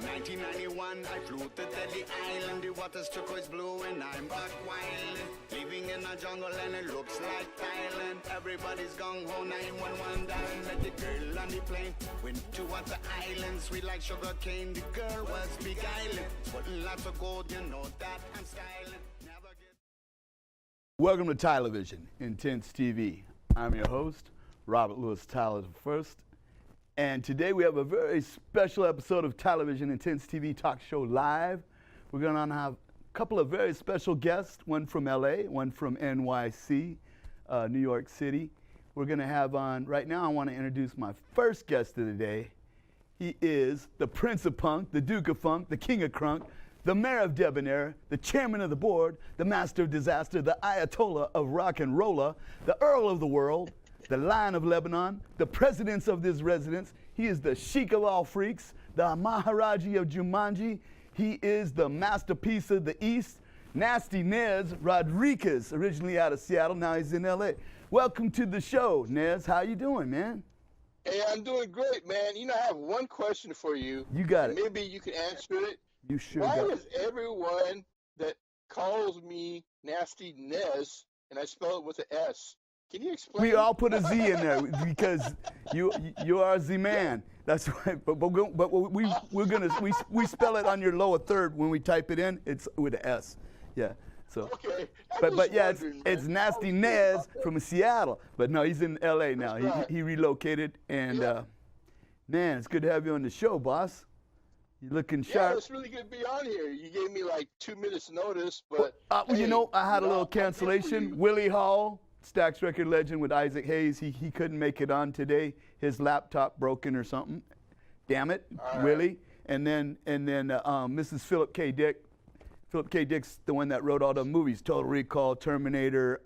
1991, I flew to Teddy Island. The water's turquoise blue and I'm back wild. Living in a jungle and it looks like Thailand. Everybody's gung-ho, 911 down. Met the girl on the plane. Went to Water Island, sweet like sugar cane. The girl was beguiling. Putting lots of gold, you know that I'm styling. Never get... Welcome to Television, Intense TV. I'm your host, Robert Lewis Tyler I. And today we have a very special episode of Television Intense TV Talk Show Live. We're going to have a couple of very special guests, one from LA, one from NYC, New York City. We're going to have on, right now I want to introduce my first guest of the day. He is the Prince of Punk, the Duke of Funk, the King of Crunk, the Mayor of Debonair, the Chairman of the Board, the Master of Disaster, the Ayatollah of Rock and Rolla, the Earl of the World, the Lion of Lebanon, the Presidents of this residence. He is the Sheik of all freaks, the Maharaji of Jumanji. He is the masterpiece of the East, Nasty-Nes Rodriguez, originally out of Seattle, now he's in LA. Welcome to the show, Nez. How you doing, man? Hey, I'm doing great, man. You know, I have one question for you. You got it. Maybe you can answer it. You sure Why got is everyone that calls me Nasty-Nes, and I spell it with an S? Can you explain? We all put a Z in there because you are the man. That's right. But we spell it on your lower third when we type it in. It's with an S. Yeah. So. Okay. But yeah, it's Nasty-Nes from Seattle. But no, he's in LA now. Right. He relocated, and man, it's good to have you on the show, boss. You're looking sharp. Yeah, it's really good to be on here. You gave me like 2 minutes notice, but well, hey, you know, I had a little I'm here for cancellation. you. Willie Hall, Stax record legend with Isaac Hayes, he couldn't make it on today. His laptop broken or something. Damn it, All Willie. right. And then Mrs. Philip K. Dick. Philip K. Dick's the one that wrote all the movies: Total Recall, Terminator,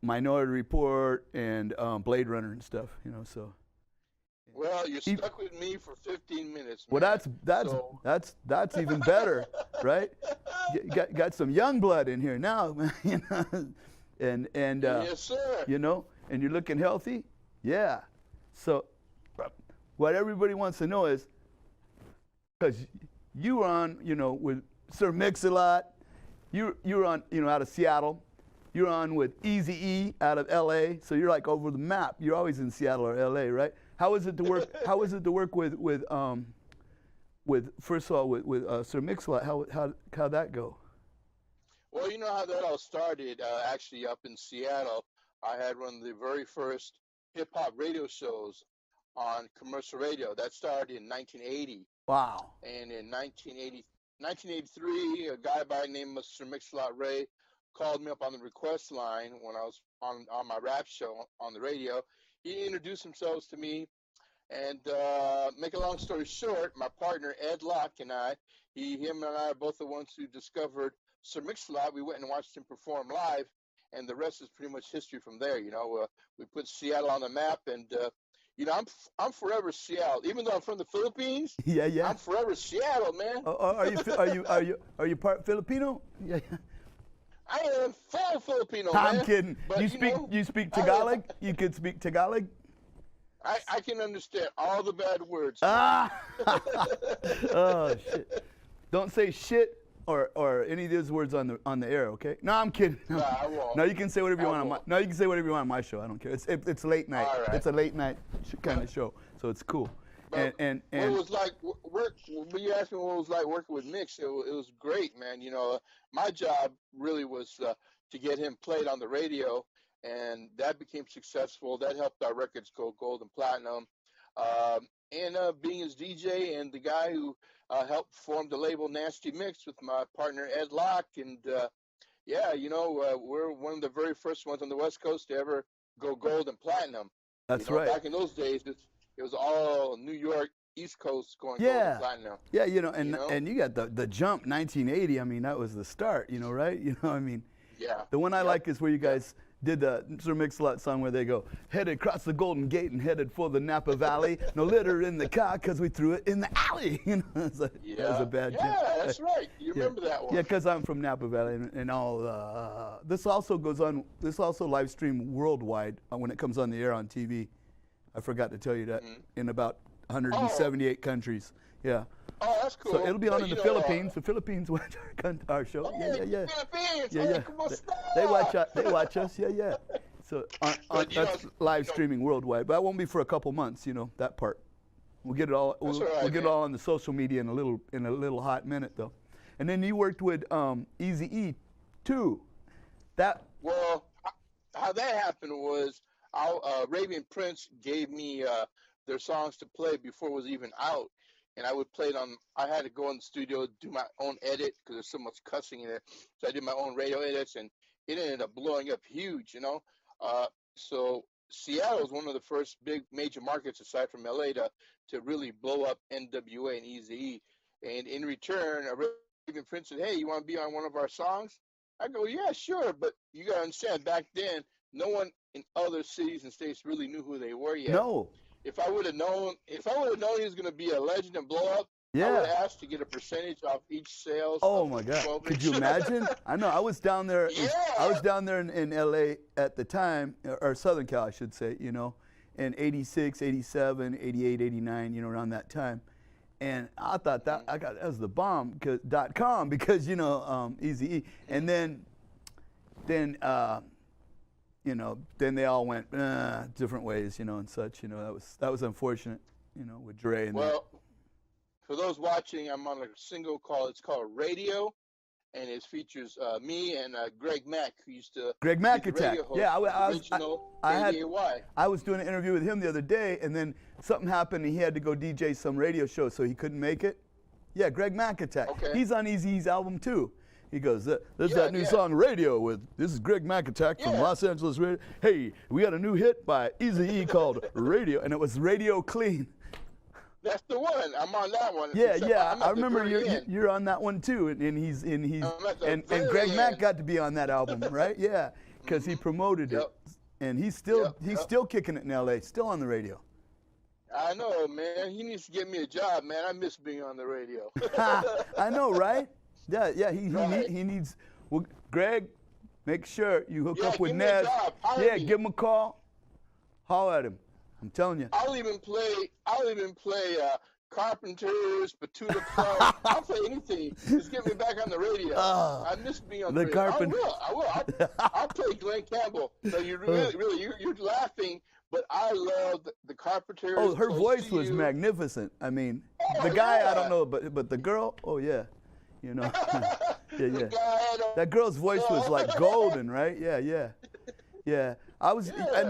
Minority Report, and Blade Runner and stuff. You know, so. Well, you're stuck with me for 15 minutes. Well, man. that's even better, right? Got some young blood in here now, man. You know? And Yes, sir. you know, and you're looking healthy, yeah. So, what everybody wants to know is, because you were on, you know, with Sir Mix-a-Lot, you were on, you know, out of Seattle. You're on with Eazy E out of LA, so you're like over the map. You're always in Seattle or LA, right? How is it to work? How is it to work with first of all with Sir Mix-a-Lot? How'd that go? Well, you know how that all started. Actually, up in Seattle, I had one of the very first hip-hop radio shows on commercial radio. That started in 1980. Wow. And in 1983, a guy by the name of Sir Mix-a-Lot Ray called me up on the request line when I was on my rap show on the radio. He introduced himself to me, and make a long story short, my partner Ed Locke and him and I are both the ones who discovered Sir Mix-a-Lot. We went and watched him perform live, and the rest is pretty much history from there. You know, we put Seattle on the map, and you know, I'm forever Seattle. Even though I'm from the Philippines, yeah, I'm forever Seattle, man. Are you part Filipino? Yeah. I am full Filipino, I'm man. kidding. But, You speak Tagalog? You could speak Tagalog? I can understand all the bad words. Ah! Oh shit! Don't say shit or any of those words on the air, okay? No, I'm kidding. No, I won't. No, you can say whatever you want on my. No, you can say whatever you want on my show. I don't care. It's late night. All right. It's a late night kind of show, so it's cool. But And what it was like when you asked me what it was like working with Mix, it was great, man. You know, my job really was to get him played on the radio, and that became successful. That helped our records go gold and platinum. And being his DJ and the guy who helped form the label Nasty Mix with my partner Ed Locke, and yeah, you know, we're one of the very first ones on the West Coast to ever go gold and platinum. That's you know, right. Back in those days, it was all New York, East Coast going gold and platinum. Yeah, you know, and you got the jump 1980. I mean, that was the start, you know, right? You know, I mean, yeah. The one I like is where you guys did the Sir Mix-a-Lot song where they go, headed across the Golden Gate and headed for the Napa Valley. No litter in the car because we threw it in the alley. You know, that was a bad jump. Yeah, that's right. You remember that one. Yeah, because I'm from Napa Valley and all. This also goes on. This also live stream worldwide when it comes on the air on TV. I forgot to tell you that in about 178 countries. Yeah. Oh, that's cool. So it'll be on But, in you the know, Philippines. The Philippines watch our show. Yeah. Philippines. Yeah, Hey, yeah. come on, stop. They watch us. Yeah. So But, you know, that's live streaming worldwide, but that won't be for a couple months. That part. We'll get it all. That's We'll all right, get it man. all on the social media in a little hot minute though. And then you worked with Eazy E, too. Well, how that happened was Arabian Prince gave me their songs to play before it was even out, and I would play it on. I had to go in the studio, do my own edit because there's so much cussing in it. So I did my own radio edits, and it ended up blowing up huge. So Seattle was one of the first big major markets aside from LA to really blow up NWA and Eazy E. And in return, Arabian Prince said, "Hey, you want to be on one of our songs?" I go, "Yeah, sure," but you gotta understand, back then, no one in other cities and states really knew who they were yet. No. If I would have known he was gonna be a legend and blow up, I Yeah. would have asked to get a percentage off each sales. Oh of my the God! 12 Could inch. you imagine? I know. I was down there. Yeah. I was down there in LA at the time, or Southern Cal, I should say. In '86, '87, '88, '89. Around that time. And I thought that was the bomb .com because Eazy E. And then then they all went different ways, and such. That was unfortunate, with Dre and Well, for those watching, I'm on a single it's called Radio, and it features me and Greg Mack, who used to Greg be Mack the Attack. radio host Yeah, for I the original KDAY. I was doing an interview with him the other day, and then something happened, and he had to go DJ some radio show, so he couldn't make it. Yeah, Greg Mack Attack. Okay. He's on Eazy-E's album too. He goes, there's Yeah, that new yeah. song Radio this is Greg Mack Attack from Yeah. Los Angeles Radio. Hey, we got a new hit by Eazy E called Radio, and it was Radio Clean. That's the one. I'm on that one. Yeah, Except yeah. I'm at I the remember very end. you're on that one too, and he's I'm at the and very Greg Mack end. got to be on that album, right? Yeah, because he promoted Yep. it, and he's still Yep. still kicking it in L.A., still on the radio. I know, man. He needs to get me a job, man. I miss being on the radio. I know, right? Yeah. Right. He needs. Well, Greg, make sure you hook Yeah, up with give me a Naz. job. Hire Yeah, me. give him a call. Holler at him. I'm telling you. I'll even play Carpenters, Batuta Club. I'll play anything. Just get me back on the radio. I miss being on the the radio. Carpenter- I will. I'll play Glenn Campbell. So you really, you're laughing, but I love the Carpenters. Oh, her Close voice to was You. magnificent. I mean, Oh, the guy, I yeah. don't know, but the girl, oh yeah, yeah. The guy, That girl's voice was like golden, right? Yeah. I Yeah.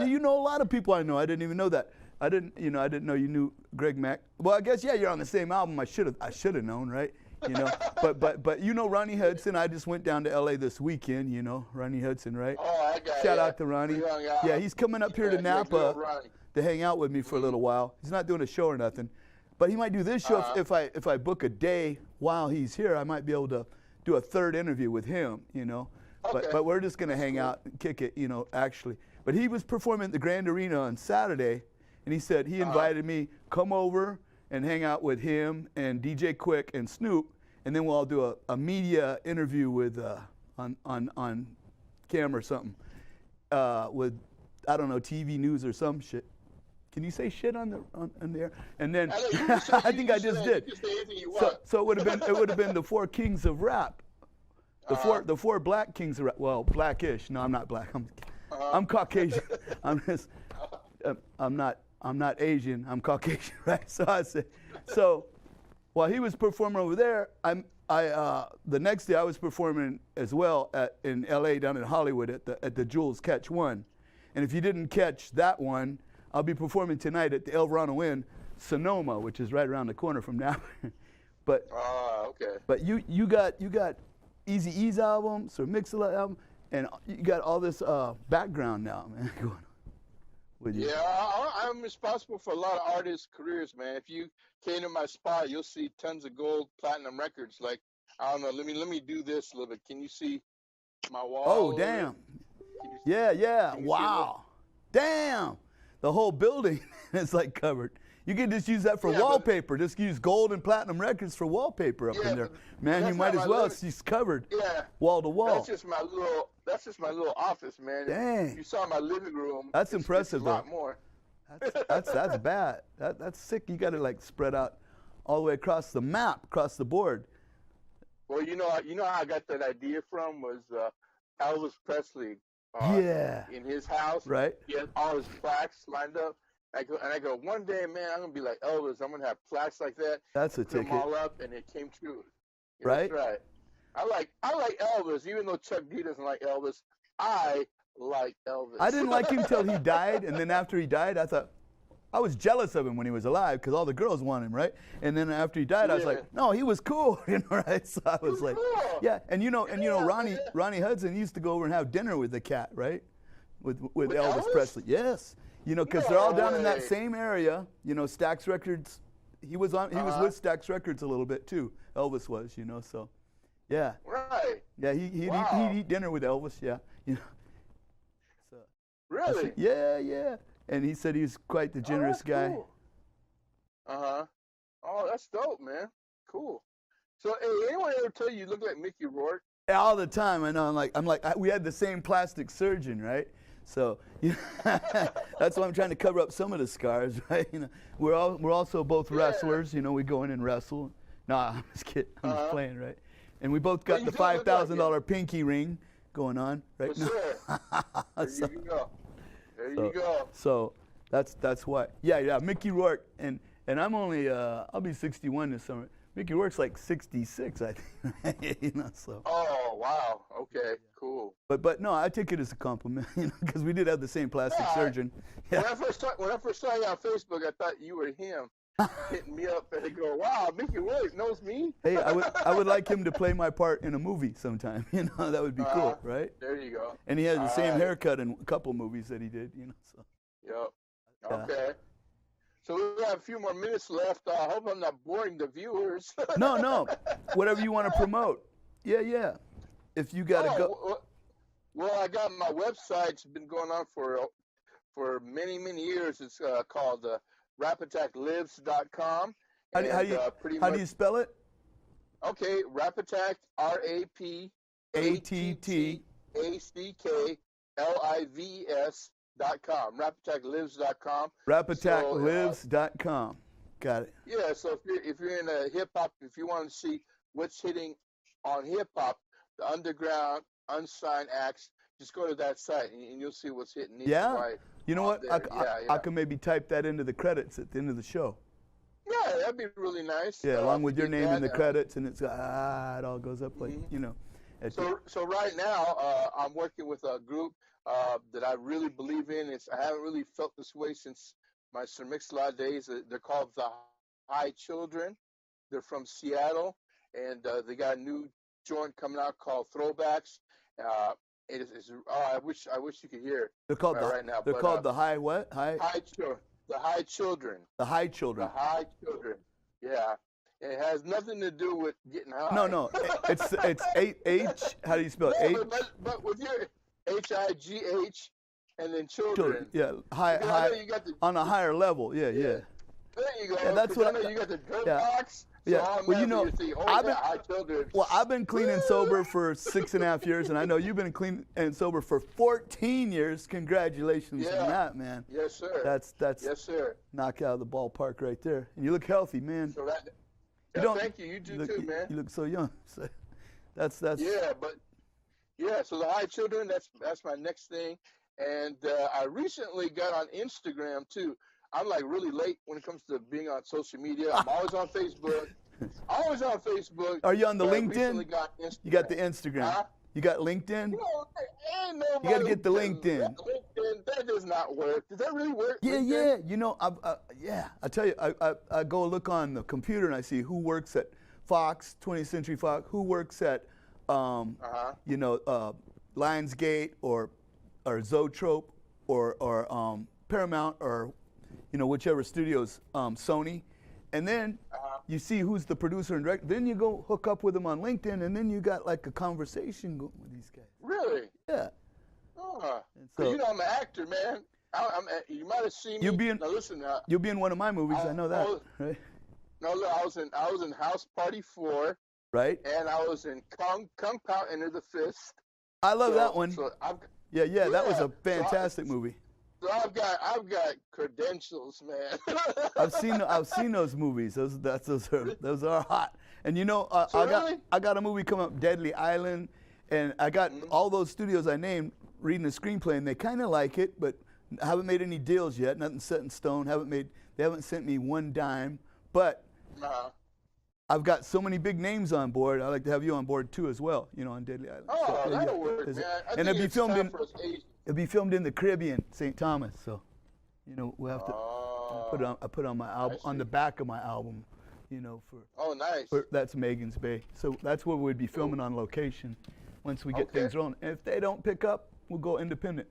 you know a lot of people I know. I didn't even know that. I didn't know you knew Greg Mack. Well, I guess you're on the same album. I should have known, right? But Ronnie Hudson. I just went down to LA this weekend. Ronnie Hudson, right? Oh, I got Shout yeah. out to Ronnie. We hung out. Yeah, he's coming up here to Yeah, good Napa old Ronnie. to hang out with me for a little while. He's not doing a show or nothing, but he might do this show if I book a day while he's here. I might be able to do a third interview with him. Okay. But we're just gonna hang out and kick it. Actually. But he was performing at the Grand Arena on Saturday, and he said he invited me come over and hang out with him and DJ Quick and Snoop, and then we'll all do a media interview with on camera or something with I don't know TV news or some shit. Can you say shit on the air? And then I know, you can say- I think I just did. You can say anything you want. So it would have been the four kings of rap. The four black kings of rap. Well, blackish. No, I'm not black. I'm Caucasian. I'm not Asian. I'm Caucasian, right? So I said, while he was performing over there, the next day I was performing as well in L.A. down in Hollywood at the Jules Catch One, and if you didn't catch that one, I'll be performing tonight at the El Verano Inn, Sonoma, which is right around the corner from now. But okay. But you got Eazy E's album, Sir Mix-a-Lot album, and you got all this background now, man. Going on with you. Yeah, I'm responsible for a lot of artists' careers, man. If you came to my spot, you'll see tons of gold, platinum records. Like, I don't know, let me do this a little bit. Can you see my wall? Oh, damn. Yeah. Can you see Wow. Damn. The whole building is like covered. You can just use that for Yeah, but- wallpaper. Just use gold and platinum records for wallpaper up Yeah, in there. but Man, you that's might not as my well. limit. She's covered Yeah. wall to wall. That's just my little office, man. Dang. If you saw my living room. That's it's impressive, a lot though. more. That's bad. That's sick. You got to like spread out all the way across the map, across the board. Well, you know how I got that idea from was Elvis Presley. Yeah. In his house, right? He had all his plaques lined up. I go, one day, man, I'm gonna be like Elvis. I'm gonna have plaques like that. That's a Put them ticket. all up, and it came true. Yeah, Right? That's right. I like Elvis, even though Chuck D doesn't like Elvis. I like Elvis. I didn't like him till he died, and then after he died, I thought, I was jealous of him when he was alive because all the girls wanted him, right? And then after he died, I was Yeah. like, no, he was cool, right? So I was like, cool. yeah, and Ronnie yeah. Ronnie Hudson used to go over and have dinner with the cat, right? With Elvis Elvis? Presley, yes. Because they're all down in that way. same area. Stax Records. He was with Stax Records a little bit too. Elvis was, so, yeah. Right. Yeah, he'd eat dinner with Elvis, yeah. So, Really? yeah. And he said he's quite the generous guy. Cool. Oh, that's dope, man. Cool. So, hey, anyone ever tell you look like Mickey Rourke? All the time, I know. I'm like, we had the same plastic surgeon, right? So that's why I'm trying to cover up some of the scars, right? We're also both wrestlers. We go in and wrestle. Nah, I'm just kidding. I'm just playing, right? And we both got you the do look like $5,000 pinky ring going on, right? For sure. There you go. There you go. So that's why. Yeah. Mickey Rourke, and I'm only I'll be 61 this summer. Mickey Rourke's like 66, I think. So. Oh, wow. Okay, cool. But no, I take it as a compliment, because we did have the same plastic surgeon. Yeah. When I first saw you on Facebook, I thought you were him hitting me up, and they go, "Wow, Mickey Rourke knows me." Hey, I would like him to play my part in a movie sometime. That would be cool, right? There you go. And he has the All same right. haircut in a couple movies that he did. So. Yep. Yeah. Okay. So we have a few more minutes left. I hope I'm not boring the viewers. No. Whatever you want to promote. Yeah. If you got to go. Well, I got my website. It's been going on for many, many years. It's called rapattacklivs.com. How do you spell it? Okay, Rapattack, RAPPATTACKLIVES.com. Rapattacklivs.com. Rapattacklivs.com. Got it. Yeah, so if you're in hip hop, if you want to see what's hitting on hip hop, the underground, unsigned acts, just go to that site and you'll see what's hitting. Yeah. You know what? I I can maybe type that into the credits at the end of the show. Yeah, that'd be really nice. Yeah, along with your name in the credits, and it all goes up like So right now, I'm working with a group that I really believe in. I haven't really felt this way since my Sir Mix-a-Lot days. They're called the High Children. They're from Seattle, and they got a new joint coming out called Throwbacks. I wish you could hear it. They're called right now. They're called the High what? The High Children. The High Children. The High Children. Yeah. And it has nothing to do with getting high. No. It's H. How do you spell it? No, but with your HIGH and then children. Yeah. High. On a higher level. Yeah. There you go. Yeah, that's what I know you got the dirt yeah. box. Yeah. So I've been clean and sober for 6.5 years, and I know you've been clean and sober for 14 years. Congratulations on that, man. Yes, sir. That's yes, sir. Knock out of the ballpark right there. And you look healthy, man. So thank you. You do too, man. You look so young. So that's. Yeah. So the High Children. That's my next thing, and I recently got on Instagram too. I'm like really late when it comes to being on social media. I'm always on Facebook. Are you on the LinkedIn? You got the Instagram. Huh? You got LinkedIn? You got to get the LinkedIn. That does not work. Does that really work? Yeah, LinkedIn? yeah. I tell you, I go look on the computer and I see who works at Fox, 20th Century Fox, who works at, Lionsgate or Zoetrope or Paramount or, whichever studios, Sony. And then you see who's the producer and director. Then you go hook up with them on LinkedIn, and then you got like a conversation going with these guys. Really? Yeah. Oh, so, I'm an actor, man. You might have seen me. Now listen, you'll be in one of my movies. I know that, right? No, look, I was in House Party 4. Right. And I was in Kung Pao Enter the Fist. I love that one. So yeah, that was a fantastic movie. So I've got credentials, man. I've seen those movies. Those are hot. And you know, Really? I got a movie coming up, Deadly Island, and I got all those studios I named reading the screenplay, and they kind of like it, but haven't made any deals yet. Nothing set in stone. They haven't sent me one dime. But I've got so many big names on board. I'd like to have you on board too, as well. You know, on Deadly Island. Oh, So, that'll work, man. And it'll be filmed in the Caribbean, St. Thomas. So, you know, we'll have to put it on my album, on the back of my album. You know, nice. That's Megan's Bay. So that's where we'd be filming on location once we get things rolling. And if they don't pick up, we'll go independent.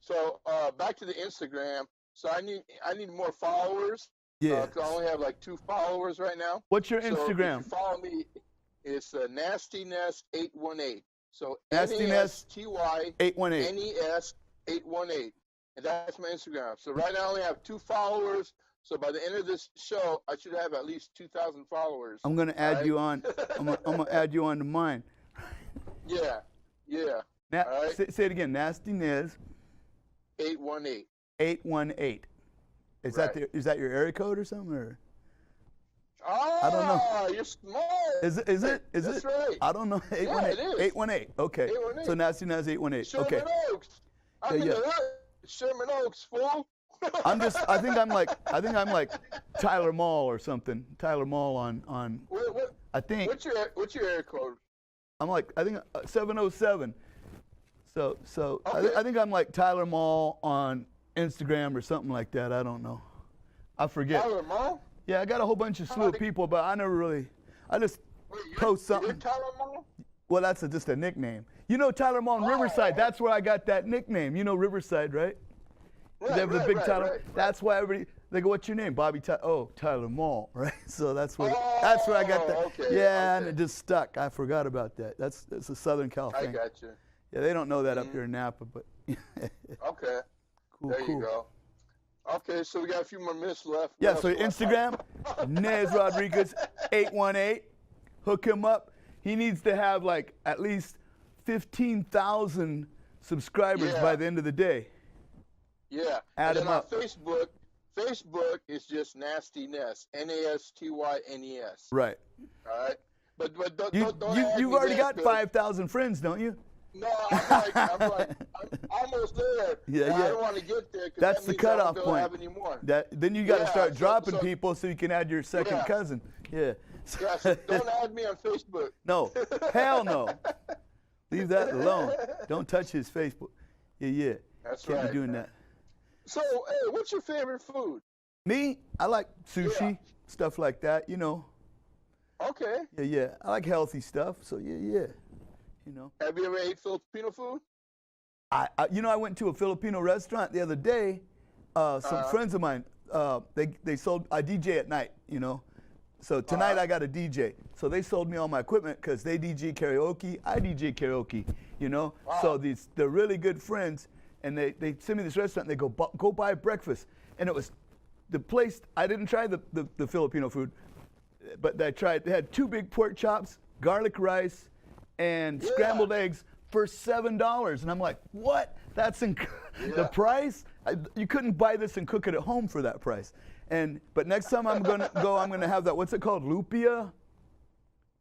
So back to the Instagram. So I need more followers. Yeah. 'Cause I only have like 2 followers right now. What's your So Instagram? if you follow me, it's Nasty-Nes 818. So Nasty-Nes Nasty 818. Nes 818, and that's my Instagram. So right now I only have 2 followers. So by the end of this show, I should have at least 2,000 followers. I'm gonna add you on. I'm gonna add you on to mine. Yeah. All right. Say it again. Nasty-Nes 818. 818. Is that your area code or something? Or? Oh, I don't know. You're smart. Is it? That's right. I don't know. 818. Yeah, it is. 818. Okay. 818. So Nasty-Nes 818. Sherman Okay. Oaks. I'm in the hood. Sherman Oaks, fool. I think I'm like Tyler Mall or something. Tyler Mall on. What, I think. What's your area code? I think 707. So Okay. I think I'm like Tyler Mall on Instagram or something like that. I don't know. I forget. Tyler Mall? Yeah, I got a whole bunch of slew of people, but I never really. I just post something. You're Tyler Mall? Well, that's just a nickname. You know Tyler Mall in Riverside. That's where I got that nickname. You know Riverside, right? They have the big Tyler. Right. That's why everybody. They go, "What's your name?" Bobby. Tyler Mall, right? So that's where I got that. Okay, yeah, and it just stuck. I forgot about that. That's a Southern Cal I thing. got you. Yeah, they don't know that up here in Napa, but. Okay. Cool. There you go. Okay, so we got a few more minutes left. Yeah, so Instagram, Nez Rodriguez 818. Hook him up. He needs to have like at least 15,000 subscribers by the end of the day. Yeah. Add and him then up. on Facebook is just Nasty-Nes, Nastynes. Right. All right. But don't add You've me already there, got 'cause- 5,000 friends, don't you? No, I'm almost there. Yeah. I don't want to get there. 'Cause That's that the means I cutoff don't point. have any more. Then you got to start so- dropping so- people so you can add your second Yeah. cousin. Yeah. Yeah, so don't add me on Facebook. No, hell no. Leave that alone. Don't touch his Facebook. Yeah. That's Can't right. be doing that. So, hey, what's your favorite food? Me, I like sushi, Yeah. stuff like that, you know. Okay. Yeah. I like healthy stuff, so yeah. You know. Have you ever ate Filipino food? I went to a Filipino restaurant the other day. Some friends of mine, they sold. I DJ at night, you know. So tonight I got a DJ. So they sold me all my equipment because they DJ karaoke. I DJ karaoke, you know. Wow. So they're really good friends, and they send me this restaurant. And they go buy breakfast, and it was the place. I didn't try the Filipino food, but I tried. They had 2 big pork chops, garlic rice, and scrambled eggs for $7. And I'm like, what? That's the price? You couldn't buy this and cook it at home for that price. But next time I'm gonna go, I'm gonna have that. What's it called? Lumpia?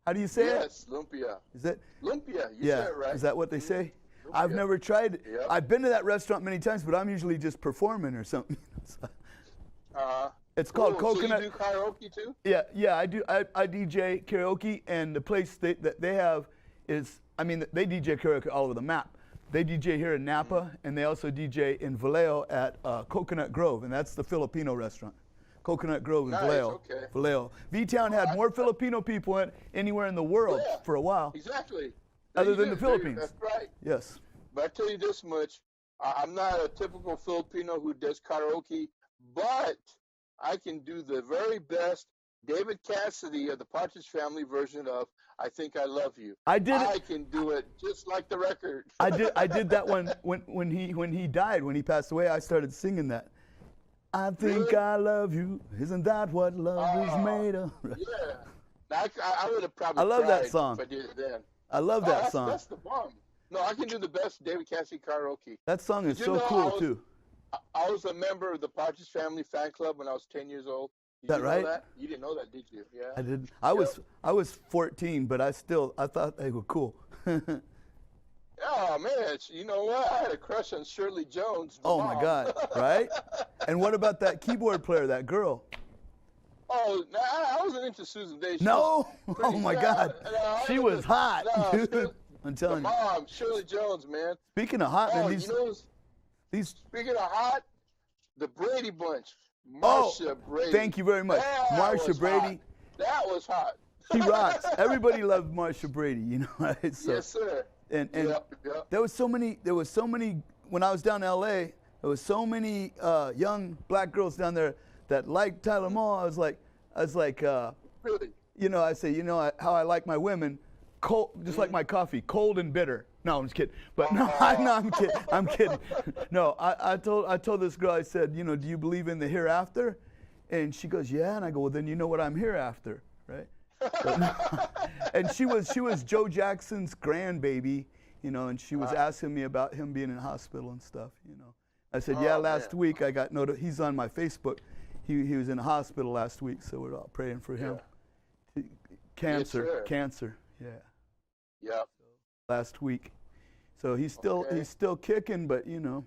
How do you say it? Yes, lumpia. Is it? Lumpia. You said it right. Is that what they say? Lumpia. I've never tried it. Yep. I've been to that restaurant many times, but I'm usually just performing or something. It's called Coconut. So you do karaoke too? Yeah, I do. I DJ karaoke, and the place that they have is, they DJ karaoke all over the map. They DJ here in Napa, and they also DJ in Vallejo at Coconut Grove, and that's the Filipino restaurant. Coconut Grove in Nice, Vallejo. okay. Vallejo. V-Town had more Filipino people anywhere in the world for a while, Exactly. other You than the do. Philippines. That's right. Yes. But I tell you this much, I'm not a typical Filipino who does karaoke, but I can do the very best David Cassidy of the Partridge Family version of "I Think I Love You." I did it. I can do it just like the record. I did that one when he died, when he passed away. I started singing that. I think Really? I love you. Isn't that what love is made of? Yeah. I would have probably I love that cried song. if I did it then. I love that song. That's the bomb. No, I can do the best David Cassidy karaoke. That song is Did you so know I cool was- too. I was a member of the Partridge Family fan club when I was 10 years old. Did that you right? know that? You didn't know that, did you? Yeah. I didn't. I was 14, but I thought they were cool. Oh man, you know what? I had a crush on Shirley Jones. Oh mom. my God, right? And what about that keyboard player, that girl? Oh, no, I wasn't into Susan Day. She No. was Oh pretty- my no, God, no, she was hot, no, dude. Shirley- I'm the telling you. mom, Shirley Jones, man. Speaking of hot, Oh, man, you know, these. speaking of hot, the Brady Bunch. Oh, Marsha Brady. thank you very much, That Marsha was Brady. hot. That was hot. She rocks. Everybody loved Marsha Brady, you know, right? So, Yes, sir. and Yep. there was so many when I was down in LA, there was so many young black girls down there that liked Tyler Moore. I was like Really? you know, I say, you know, how I like my women, cold, just like my coffee, cold and bitter. No, I'm just kidding. But no, I'm kidding. I'm kidding. No, I told this girl, I said, you know, do you believe in the hereafter? And she goes, yeah. And I go, well, then you know what I'm here after, right? And she was Joe Jackson's grandbaby, you know, and she was asking me about him being in the hospital and stuff, you know. I said, yeah, last week I got notice. He's on my Facebook. He was in the hospital last week, so we're all praying for him. Cancer, yeah. Yep. Last week, so he's still kicking, but you know,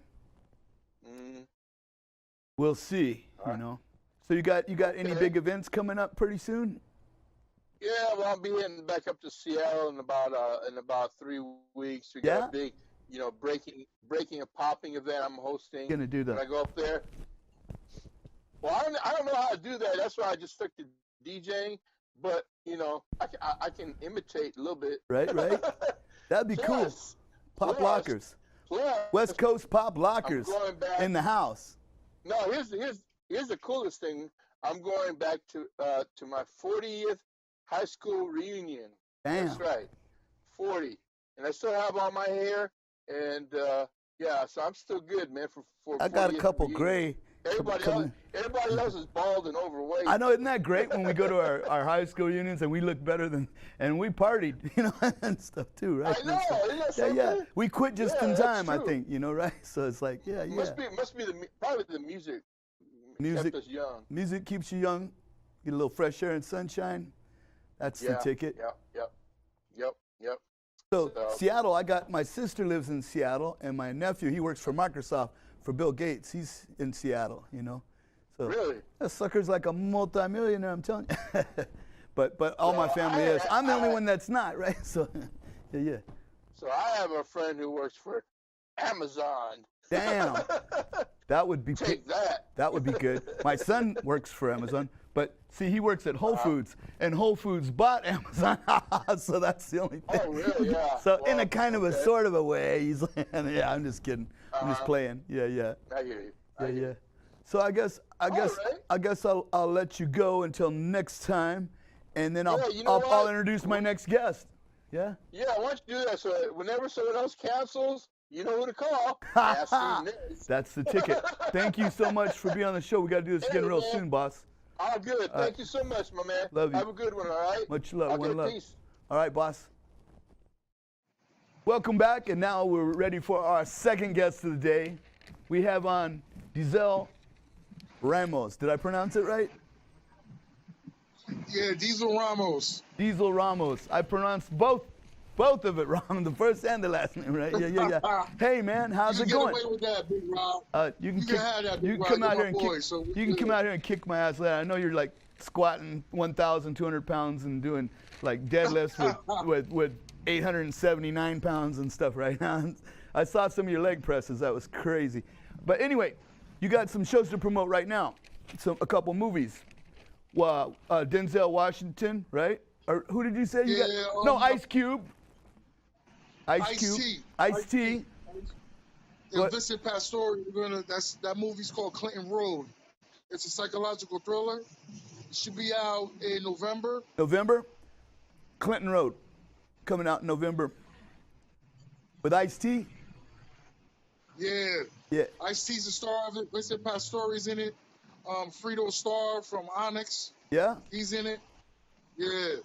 we'll see. You know, so you got any big events coming up pretty soon? Yeah, well, I'll be heading back up to Seattle in about 3 weeks. We got a big, you know, breaking and popping event I'm hosting. Gonna do that. When I go up there. Well, I don't know how to do that. That's why I just stuck to DJing. But you know, I can imitate a little bit. Right. That'd be cool. Pop lockers. West Coast pop lockers in the house. No, here's the coolest thing. I'm going back to my 40th high school reunion. Damn. That's right, 40, and I still have all my hair, and yeah, so I'm still good, man. For I got a 40th couple reunion. gray. Everybody else is bald and overweight. I know, isn't that great when we go to our high school reunions and we look better than, and we partied, you know, and stuff too, right? I know, isn't that something? Yeah. We quit just in that's time, I true. think, you know, right? So it's like, yeah. Must be probably the music. Kept us young. Music keeps you young. Get a little fresh air and sunshine. That's the ticket. Yep. So Seattle, my sister lives in Seattle, and my nephew, he works for Microsoft for Bill Gates. He's in Seattle, you know. So really? That sucker's like a multimillionaire, I'm telling you. but all my family is. I'm the only one that's not, right? So yeah. So I have a friend who works for Amazon. Damn. That would be Take that. That would be good. My son works for Amazon, but see, he works at Whole Foods, and Whole Foods bought Amazon, so that's the only thing. Oh, really? Yeah. So well, in a kind of a sort of a way, he's like, yeah, I'm just kidding. I'm just playing. Yeah. I hear you. Yeah. So I guess I'll let you go until next time, and then I'll introduce my next guest. Yeah. Yeah, why don't you do that? So whenever someone else cancels, you know who to call. Nasty Naz. That's the ticket. Thank you so much for being on the show. We got to do this again real soon, boss. Oh, good. Thank you so much, my man. Love you. Have a good one, all right? Much love. Okay, One love. peace. All right, boss. Welcome back, and now we're ready for our second guest of the day. We have on Diezel Ramos. Did I pronounce it right? Yeah, Diezel Ramos. Diezel Ramos. I pronounced both of it wrong, the first and the last name, right? Yeah. Hey, man, how's it going? You can get away with that, Big Rob. You can have that, Big you can Rob. come out You're here my and boy, kick. so You can come out here and kick my ass later. I know you're like squatting 1,200 pounds and doing like deadlifts with 879 pounds and stuff right now. I saw some of your leg presses. That was crazy. But anyway, you got some shows to promote right now. A couple movies. Denzel Washington, right? Or who did you say you got? No, Ice Cube. Ice-T. And Vincent Pastore, that movie's called Clinton Road. It's a psychological thriller. It should be out in November. November? Clinton Road. Coming out in November. With Ice-T? Yeah. Ice-T's the star of it. Vincent Pastore's in it. Frito Starr from Onyx. Yeah? He's in it. Yeah.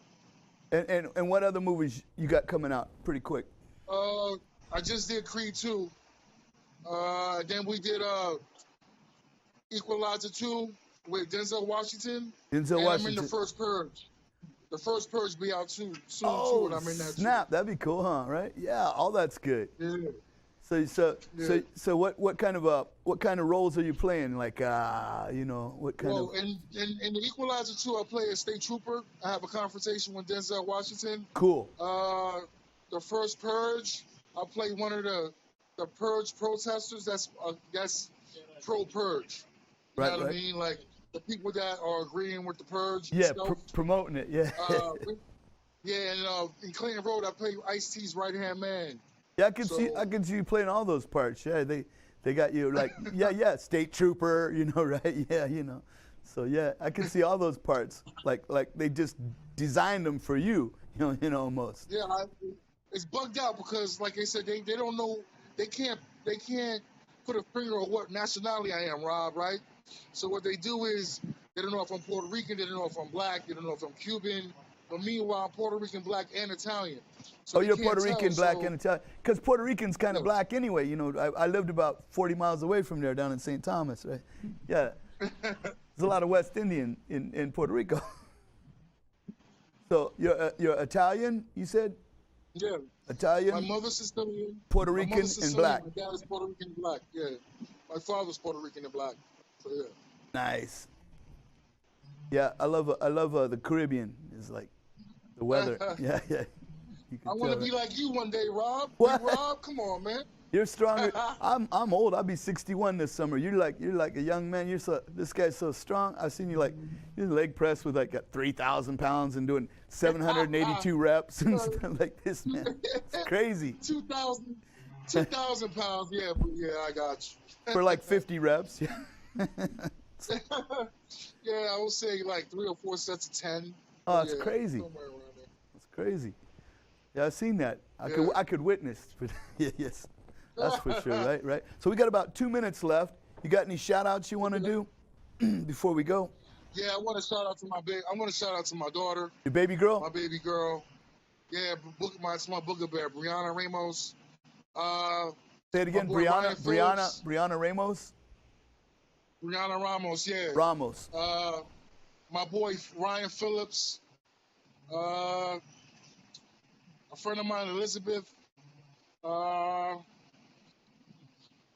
And what other movies you got coming out pretty quick? I just did Creed 2. Then we did Equalizer 2 with Denzel Washington. Denzel and Washington. I'm in the first Purge. The first Purge be out soon too, Oh, and I'm in that snap! That'd be cool, huh? Right? Yeah, all that's good. too. So what kind of roles are you playing? Like what kind Well, of? in the Equalizer 2, I play a state trooper. I have a confrontation with Denzel Washington. Cool. The first Purge, I play one of the Purge protesters. That's pro Purge. You know what I mean? Like the people that are agreeing with the Purge. Yeah, and stuff. promoting it. Yeah. And in Clinton Road, I play Ice-T's right-hand man. Yeah, I can see you playing all those parts. Yeah, they got you like state trooper, right? Yeah, So yeah, I can see all those parts. Like they just designed them for you, almost. Yeah, it's bugged out because, like I said, they don't know, they can't put a finger on what nationality I am, Rob. Right? So what they do is they don't know if I'm Puerto Rican, they don't know if I'm black, they don't know if I'm Cuban. But meanwhile, I'm Puerto Rican, black, and Italian. So you're Puerto Rican, black, and Italian. Because Puerto Rican's kind of black anyway. I lived about 40 miles away from there down in St. Thomas, right? Yeah. There's a lot of West Indian in Puerto Rico. So you're Italian, you said? Yeah. Italian? My mother's Sicilian. Puerto Rican and black. My dad is Puerto Rican and black, yeah. My father's Puerto Rican and black, so yeah. Nice. Yeah, I love the Caribbean. It's like the weather. Yeah. I want to be like you one day, Rob. What? Hey, Rob, come on, man. You're stronger. I'm old. I'll be 61 this summer. You're like a young man. This guy's so strong. I've seen you you leg press with like 3,000 pounds and doing 782 reps and stuff like this, man. It's crazy. 2,000 pounds. Yeah, I got you. For like 50 reps. Yeah. Yeah, I would say like 3 or 4 sets of 10. Oh, it's crazy. Somewhere around there. It's crazy. Yeah, I've seen that. I could witness. Yes, that's for sure. Right. So we got about 2 minutes left. You got any shout outs you want to do before we go? Yeah, I want to shout out to my my daughter. Your baby girl? My baby girl. Yeah, it's my booger bear, Brianna Ramos. Say it again, Brianna Ramos? Brianna Ramos, yeah. Ramos. My boy Ryan Phillips. A friend of mine, Elizabeth. I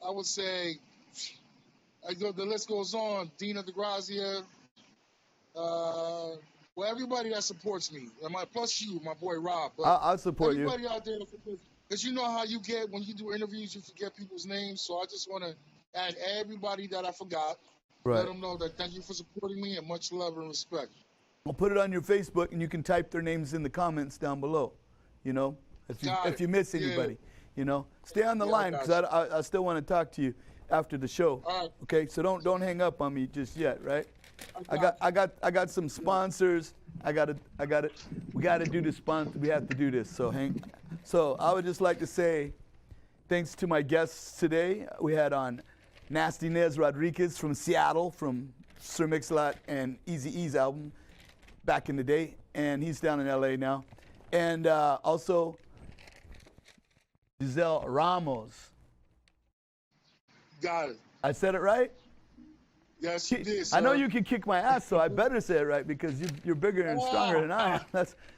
would say, the list goes on. Dina DeGrazia. Well, everybody that supports me. Plus you, my boy Rob. I'll support you. Everybody out there that supports me. Because you know how you get, when you do interviews, you forget people's names. So I just want to add everybody that I forgot. Right. Let them know that thank you for supporting me and much love and respect. I'll put it on your Facebook and you can type their names in the comments down below. If you miss anybody, stay on the line because I still want to talk to you after the show. All right. Okay, so don't hang up on me just yet, right? I got some sponsors. We got to do the sponsor. We have to do this. So I would just like to say thanks to my guests today. We had on Nasty-Nes Rodriguez from Seattle, from Sir Mix-a-Lot and Eazy E's album back in the day, and he's down in LA now. And also Diezel Ramos. Got it. I said it right? Yes, you did, sir. I know you can kick my ass, so I better say it right because you're bigger and stronger than I am.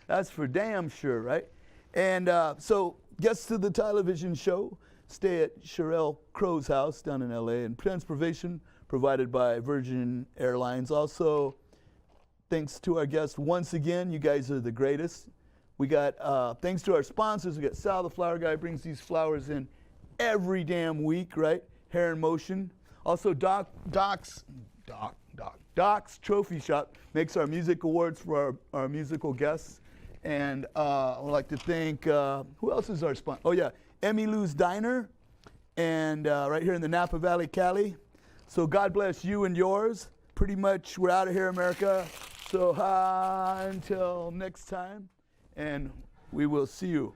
That's for damn sure, right? And so guests to the television show stay at Sherelle Crow's house down in LA, and transportation provided by Virgin Airlines. Also, thanks to our guests once again. You guys are the greatest. We got, thanks to our sponsors, we got Sal the Flower Guy, brings these flowers in every damn week, right? Hair in Motion. Also, Doc's Trophy Shop makes our music awards for our musical guests. And I would like to thank, who else is our sponsor? Oh yeah, Emmy Lou's Diner, and right here in the Napa Valley, Cali. So God bless you and yours. Pretty much, we're out of here, America. So until next time, and we will see you.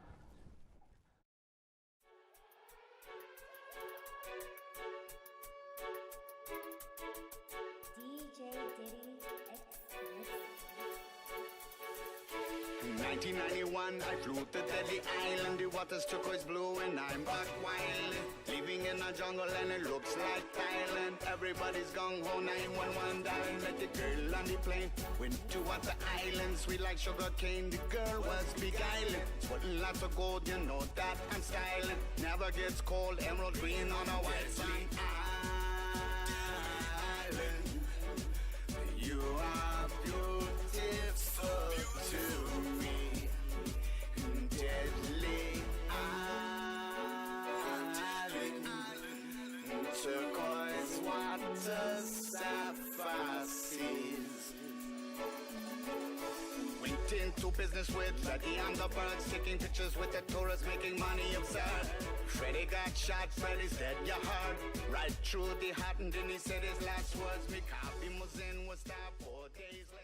DJ Diddy X. In 1991, I flew to Deadly Island. The water's turquoise blue and I'm back wild. Living in a jungle and it looks like Thailand. Everybody's gone home, 911 dialing. Met the girl on the plane. Went to Water Island, sweet like sugar cane. The girl was beguiling. Sweating lots of gold, you know that I'm styling. Never gets cold, emerald green on a white sand island. You are beautiful to me. Deadly island. Turquoise water, sapphire seas. Went into business with Lucky and the birds, taking pictures with the tourists, making money absurd. Freddy got shot, Freddy's dead, you heard. Right through the heart, and then he said his last words. Me copy Musin was stopped 4 days later.